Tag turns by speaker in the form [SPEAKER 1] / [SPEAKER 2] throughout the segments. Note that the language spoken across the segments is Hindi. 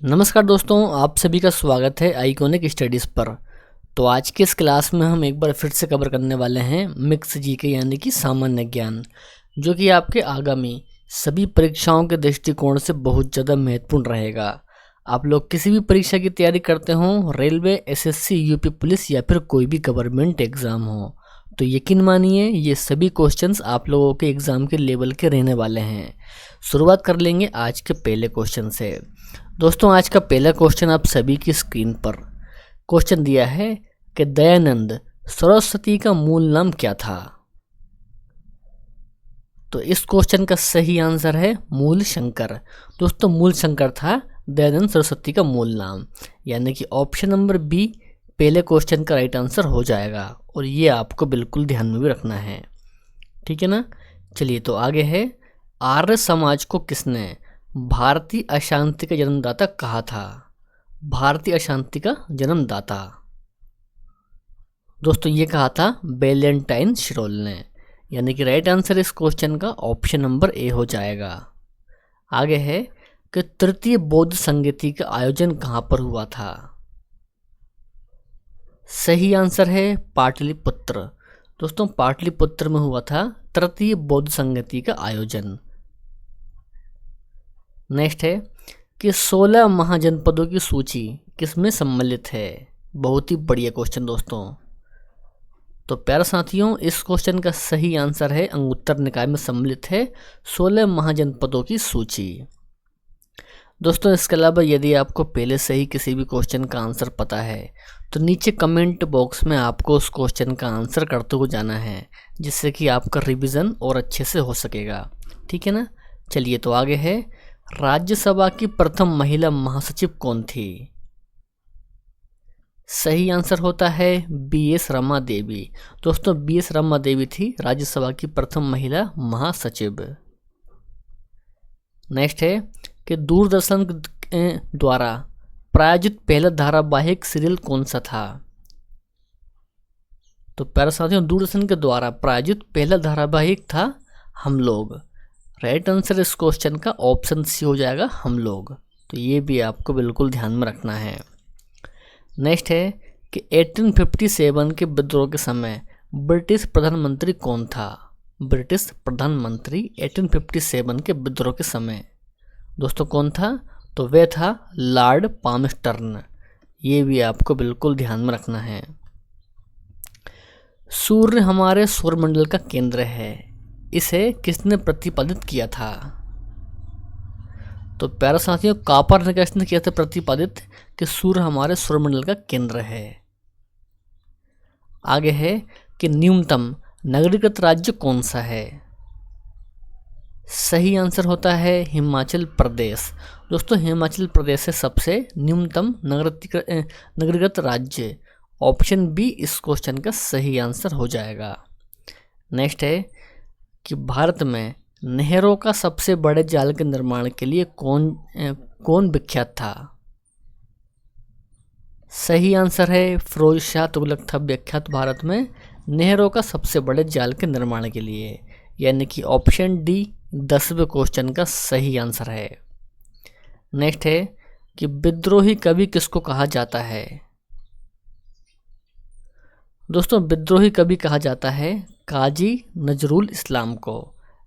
[SPEAKER 1] नमस्कार दोस्तों, आप सभी का स्वागत है आइकॉनिक स्टडीज़ पर। तो आज के इस क्लास में हम एक बार फिर से कवर करने वाले हैं मिक्स जीके यानी कि सामान्य ज्ञान, जो कि आपके आगामी सभी परीक्षाओं के दृष्टिकोण से बहुत ज़्यादा महत्वपूर्ण रहेगा। आप लोग किसी भी परीक्षा की तैयारी करते हों, रेलवे, एसएससी, यूपी पुलिस या फिर कोई भी गवर्नमेंट एग्ज़ाम हो, तो यकीन मानिए ये सभी क्वेश्चंस आप लोगों के एग्ज़ाम के लेवल के रहने वाले हैं। शुरुआत कर लेंगे आज के पहले क्वेश्चन से। दोस्तों, आज का पहला क्वेश्चन आप सभी की स्क्रीन पर क्वेश्चन दिया है कि दयानंद सरस्वती का मूल नाम क्या था। तो इस क्वेश्चन का सही आंसर है मूल शंकर। दोस्तों, मूल शंकर था दयानंद सरस्वती का मूल नाम, यानी कि ऑप्शन नंबर बी पहले क्वेश्चन का राइट आंसर हो जाएगा। और ये आपको बिल्कुल ध्यान में भी रखना है, ठीक है ना। चलिए, तो आगे है, आर्य समाज को किसने भारतीय अशांति का जन्मदाता कहा था। भारतीय अशांति का जन्मदाता दोस्तों ये कहा था वैलेंटाइन शिरोल ने, यानी कि राइट आंसर इस क्वेश्चन का ऑप्शन नंबर ए हो जाएगा। आगे है कि तृतीय बौद्ध संगति का आयोजन कहाँ पर हुआ था। सही आंसर है पाटलिपुत्र। दोस्तों, पाटलिपुत्र में हुआ था तृतीय बौद्ध संगति का आयोजन। नेक्स्ट है कि 16 महाजनपदों की सूची किसमें सम्मिलित है। बहुत ही बढ़िया क्वेश्चन दोस्तों। तो प्यारे साथियों, इस क्वेश्चन का सही आंसर है अंगुत्तर निकाय में सम्मिलित है 16 महाजनपदों की सूची। दोस्तों, इसके अलावा यदि आपको पहले से ही किसी भी क्वेश्चन का आंसर पता है तो नीचे कमेंट बॉक्स में आपको उस क्वेश्चन का आंसर करते हुए जाना है, जिससे कि आपका रिवीजन और अच्छे से हो सकेगा, ठीक है ना। चलिए, तो आगे है, राज्यसभा की प्रथम महिला महासचिव कौन थी। सही आंसर होता है बीएस रमा देवी। दोस्तों, बीएस रमा देवी थी राज्यसभा की प्रथम महिला महासचिव। नेक्स्ट है कि दूरदर्शन द्वारा प्रायोजित पहला धारावाहिक सीरियल कौन सा था। तो प्यारे साथियों, दूरदर्शन के द्वारा प्रायोजित पहला धारावाहिक था हम लोग। राइट आंसर इस क्वेश्चन का ऑप्शन सी हो जाएगा, हम लोग। तो ये भी आपको बिल्कुल ध्यान में रखना है। नेक्स्ट है कि 1857 के विद्रोह के समय ब्रिटिश प्रधानमंत्री कौन था। ब्रिटिश प्रधानमंत्री 1857 के विद्रोह के समय दोस्तों कौन था, तो वह था लॉर्ड पामस्टर्न। ये भी आपको बिल्कुल ध्यान में रखना है। सूर्य हमारे सौरमंडल का केंद्र है, इसे किसने प्रतिपादित किया था। तो प्यारे साथियों, कोपरनिकस ने किया था प्रतिपादित कि सूर्य हमारे सौरमंडल का केंद्र है। आगे है कि न्यूनतम नगरीकृत राज्य कौन सा है। सही आंसर होता है हिमाचल प्रदेश। दोस्तों, हिमाचल प्रदेश है सबसे न्यूनतम नगरीकृत राज्य। ऑप्शन बी इस क्वेश्चन का सही आंसर हो जाएगा। नेक्स्ट है कि भारत में नहरों का सबसे बड़े जाल के निर्माण के लिए कौन विख्यात था। सही आंसर है फिरोज शाह तुगलक था विख्यात भारत में नहरों का सबसे बड़े जाल के निर्माण के लिए, यानी कि ऑप्शन डी 10वें क्वेश्चन का सही आंसर है। नेक्स्ट है कि विद्रोही कवि किसको कहा जाता है। दोस्तों, विद्रोही कवि कहा जाता है काजी नजरुल इस्लाम को।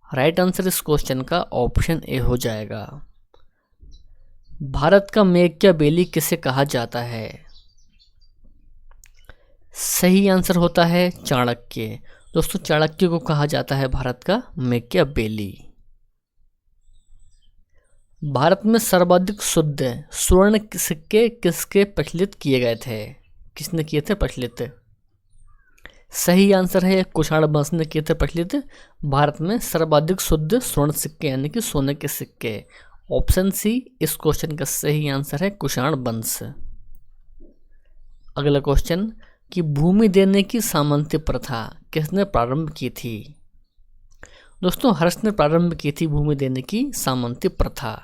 [SPEAKER 1] राइट आंसर इस क्वेश्चन का ऑप्शन ए हो जाएगा। भारत का मैकियावेली किसे कहा जाता है। सही आंसर होता है चाणक्य। दोस्तों, चाणक्य को कहा जाता है भारत का मैकियावेली। भारत में सर्वाधिक शुद्ध स्वर्ण सिक्के किसके प्रचलित किए गए थे। किसने किए थे प्रचलित। सही आंसर है कुषाण वंश ने किए थे प्रचलित भारत में सर्वाधिक शुद्ध स्वर्ण सिक्के, यानी कि सोने के सिक्के। ऑप्शन सी इस क्वेश्चन का सही आंसर है कुषाण वंश। अगला क्वेश्चन कि भूमि देने की सामंती प्रथा किसने प्रारंभ की थी। दोस्तों, हर्ष ने प्रारंभ की थी भूमि देने की सामंती प्रथा।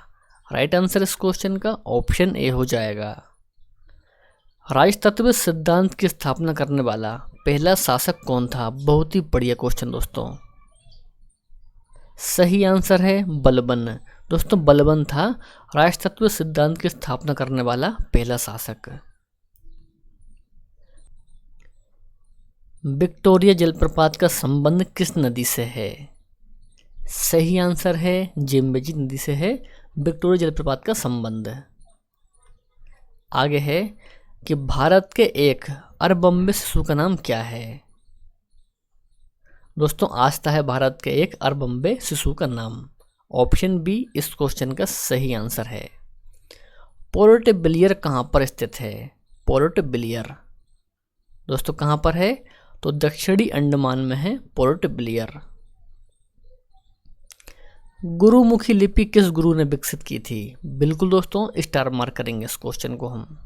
[SPEAKER 1] राइट आंसर इस क्वेश्चन का ऑप्शन ए हो जाएगा। राजतत्व सिद्धांत की स्थापना करने वाला पहला शासक कौन था। बहुत ही बढ़िया क्वेश्चन दोस्तों। सही आंसर है बलबन। दोस्तों बलबन था राष्ट्रत्व सिद्धांत की स्थापना करने वाला पहला शासक। विक्टोरिया जलप्रपात का संबंध किस नदी से है? सही आंसर है जेम्बेजी नदी से है विक्टोरिया जलप्रपात का संबंध। आगे है कि भारत के एक अरबम्बे शिशु का नाम क्या है? दोस्तों आस्था है भारत के एक अरबम्बे शिशु का नाम। ऑप्शन बी इस क्वेश्चन का सही आंसर है। पोर्ट ब्लेयर कहाँ पर स्थित है? पोर्ट ब्लेयर दोस्तों कहाँ पर है? तो दक्षिणी अंडमान में है पोर्ट ब्लेयर। गुरुमुखी लिपि किस गुरु ने विकसित की थी? बिल्कुल दोस्तों स्टार मार्क करेंगे इस क्वेश्चन को हम।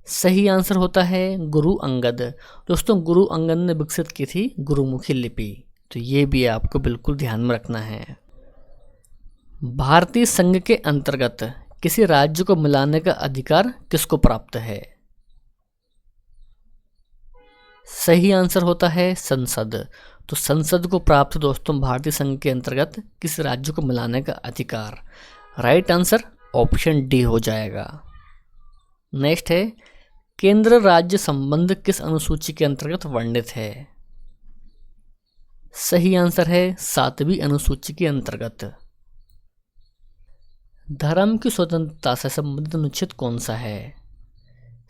[SPEAKER 1] सही आंसर होता है गुरु अंगद। दोस्तों गुरु अंगद ने विकसित की थी गुरुमुखी लिपि, तो ये भी आपको बिल्कुल ध्यान में रखना है। भारतीय संघ के अंतर्गत किसी राज्य को मिलाने का अधिकार किसको प्राप्त है? सही आंसर होता है संसद। तो संसद को प्राप्त दोस्तों भारतीय संघ के अंतर्गत किस राज्य को मिलाने का अधिकार। राइट आंसर ऑप्शन डी हो जाएगा। नेक्स्ट है केंद्र राज्य संबंध किस अनुसूची के अंतर्गत वर्णित है? सही आंसर है 7वीं अनुसूची के अंतर्गत। धर्म की स्वतंत्रता से संबंधित अनुच्छेद कौन सा है?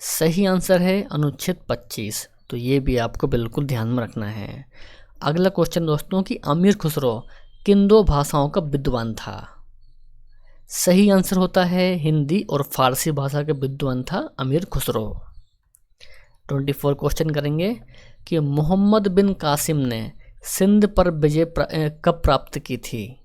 [SPEAKER 1] सही आंसर है अनुच्छेद 25। तो ये भी आपको बिल्कुल ध्यान में रखना है। अगला क्वेश्चन दोस्तों कि अमीर खुसरो किन दो भाषाओं का विद्वान था? सही आंसर होता है हिंदी और फारसी भाषा का विद्वान था अमीर खुसरो। 24 क्वेश्चन करेंगे कि मोहम्मद बिन कासिम ने सिंध पर विजय कब प्राप्त की थी?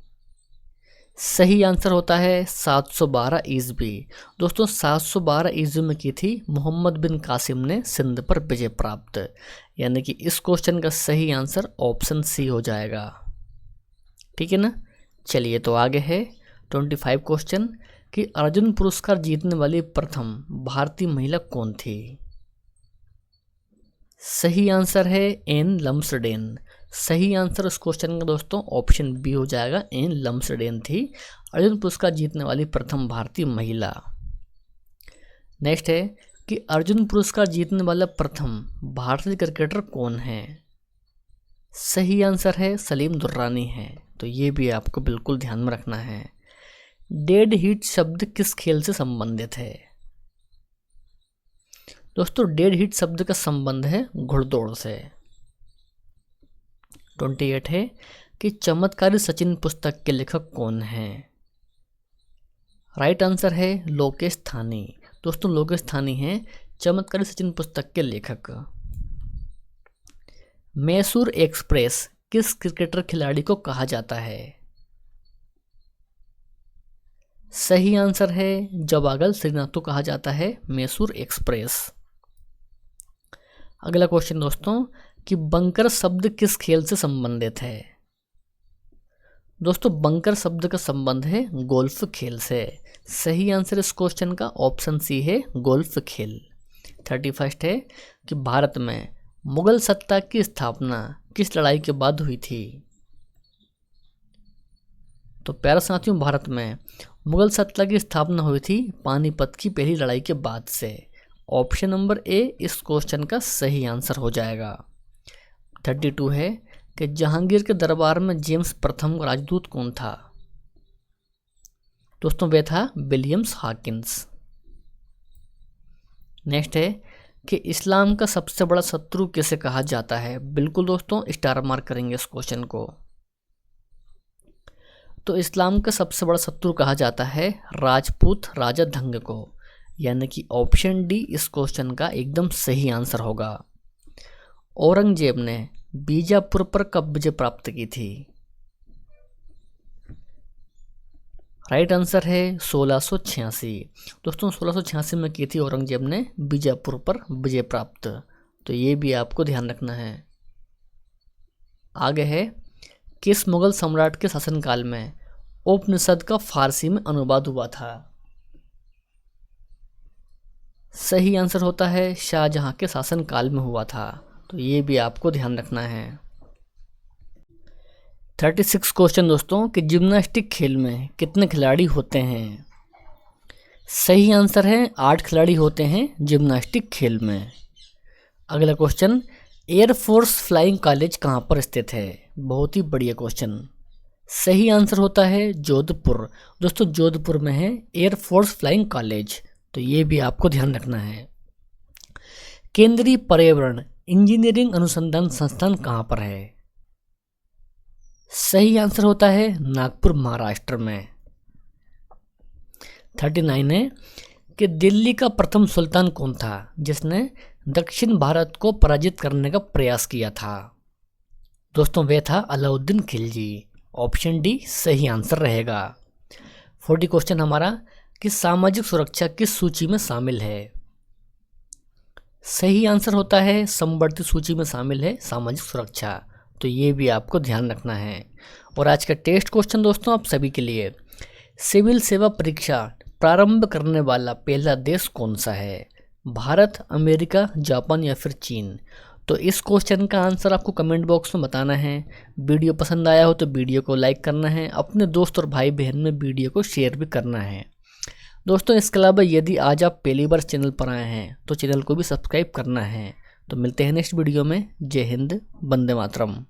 [SPEAKER 1] सही आंसर होता है 712 ईस्वी। दोस्तों 712 ईस्वी में की थी मोहम्मद बिन कासिम ने सिंध पर विजय प्राप्त, यानी कि इस क्वेश्चन का सही आंसर ऑप्शन सी हो जाएगा। ठीक है ना। चलिए तो आगे है 25 क्वेश्चन कि अर्जुन पुरस्कार जीतने वाली प्रथम भारतीय महिला कौन थी? सही आंसर है एन लम्सडेन। सही आंसर इस क्वेश्चन का दोस्तों ऑप्शन बी हो जाएगा, एन लम्सडेन थी अर्जुन पुरस्कार जीतने वाली प्रथम भारतीय महिला। नेक्स्ट है कि अर्जुन पुरस्कार जीतने वाला प्रथम भारतीय क्रिकेटर कौन है? सही आंसर है सलीम दुर्रानी है। तो ये भी आपको बिल्कुल ध्यान में रखना है। डेड हीट शब्द किस खेल से संबंधित है? दोस्तों डेड हीट शब्द का संबंध है घुड़दौड़ से। 28 है कि चमत्कारी सचिन पुस्तक के लेखक कौन हैं? राइट आंसर है लोकेश थानी। दोस्तों लोकेश थानी हैं चमत्कारी सचिन पुस्तक के लेखक। मैसूर एक्सप्रेस किस क्रिकेटर खिलाड़ी को कहा जाता है? सही आंसर है जवागल श्रीनाथ को कहा जाता है मैसूर एक्सप्रेस। अगला क्वेश्चन दोस्तों कि बंकर शब्द किस खेल से संबंधित है? दोस्तों बंकर शब्द का संबंध है गोल्फ खेल से। सही आंसर इस क्वेश्चन का ऑप्शन सी है गोल्फ खेल। 31 है कि भारत में मुगल सत्ता की स्थापना किस लड़ाई के बाद हुई थी? तो प्यारे साथियों भारत में मुगल सत्ता की स्थापना हुई थी पानीपत की पहली लड़ाई के बाद से। ऑप्शन नंबर ए इस क्वेश्चन का सही आंसर हो जाएगा। 32 है कि जहांगीर के दरबार में जेम्स प्रथम राजदूत कौन था? दोस्तों वह था विलियम्स हॉकिंस। नेक्स्ट है कि इस्लाम का सबसे बड़ा शत्रु किसे कहा जाता है? बिल्कुल दोस्तों स्टार मार्क करेंगे इस क्वेश्चन को। तो इस्लाम का सबसे बड़ा शत्रु कहा जाता है राजपूत राजा धंग को, यानी कि ऑप्शन डी इस क्वेश्चन का एकदम सही आंसर होगा। औरंगजेब ने बीजापुर पर कब विजय प्राप्त की थी? राइट आंसर है 1686। दोस्तों 1686 में की थी औरंगजेब ने बीजापुर पर विजय प्राप्त। तो ये भी आपको ध्यान रखना है। आगे है किस मुगल सम्राट के शासनकाल में उपनिषद का फारसी में अनुवाद हुआ था? सही आंसर होता है शाहजहां के शासनकाल में हुआ था। तो ये भी आपको ध्यान रखना है। 36 क्वेश्चन दोस्तों कि जिम्नास्टिक खेल में कितने खिलाड़ी होते हैं। सही आंसर है 8 खिलाड़ी होते हैं जिम्नास्टिक खेल में। अगला क्वेश्चन, एयरफोर्स फ्लाइंग कॉलेज कहाँ पर स्थित है। बहुत ही बढ़िया क्वेश्चन। सही आंसर होता है जोधपुर। दोस्तों जोधपुर में है एयरफोर्स फ्लाइंग कॉलेज, तो ये भी आपको ध्यान रखना है। केंद्रीय पर्यावरण इंजीनियरिंग अनुसंधान संस्थान कहाँ पर है। सही आंसर होता है नागपुर महाराष्ट्र में। 39 है कि दिल्ली का प्रथम सुल्तान कौन था जिसने दक्षिण भारत को पराजित करने का प्रयास किया था। दोस्तों वह था अलाउद्दीन खिलजी। ऑप्शन डी सही आंसर रहेगा। 40 क्वेश्चन हमारा कि सामाजिक सुरक्षा किस सूची में शामिल है। सही आंसर होता है समवर्ती सूची में शामिल है सामाजिक सुरक्षा, तो ये भी आपको ध्यान रखना है। और आज का टेस्ट क्वेश्चन दोस्तों आप सभी के लिए, सिविल सेवा परीक्षा प्रारंभ करने वाला पहला देश कौन सा है। भारत, अमेरिका, जापान या फिर चीन। तो इस क्वेश्चन का आंसर आपको कमेंट बॉक्स में बताना है। वीडियो पसंद आया हो तो वीडियो को लाइक करना है, अपने दोस्त और भाई बहन में वीडियो को शेयर भी करना है। दोस्तों इसके अलावा यदि आज आप पहली बार चैनल पर आए हैं तो चैनल को भी सब्सक्राइब करना है। तो मिलते हैं नेक्स्ट वीडियो में। जय हिंद, वंदे मातरम।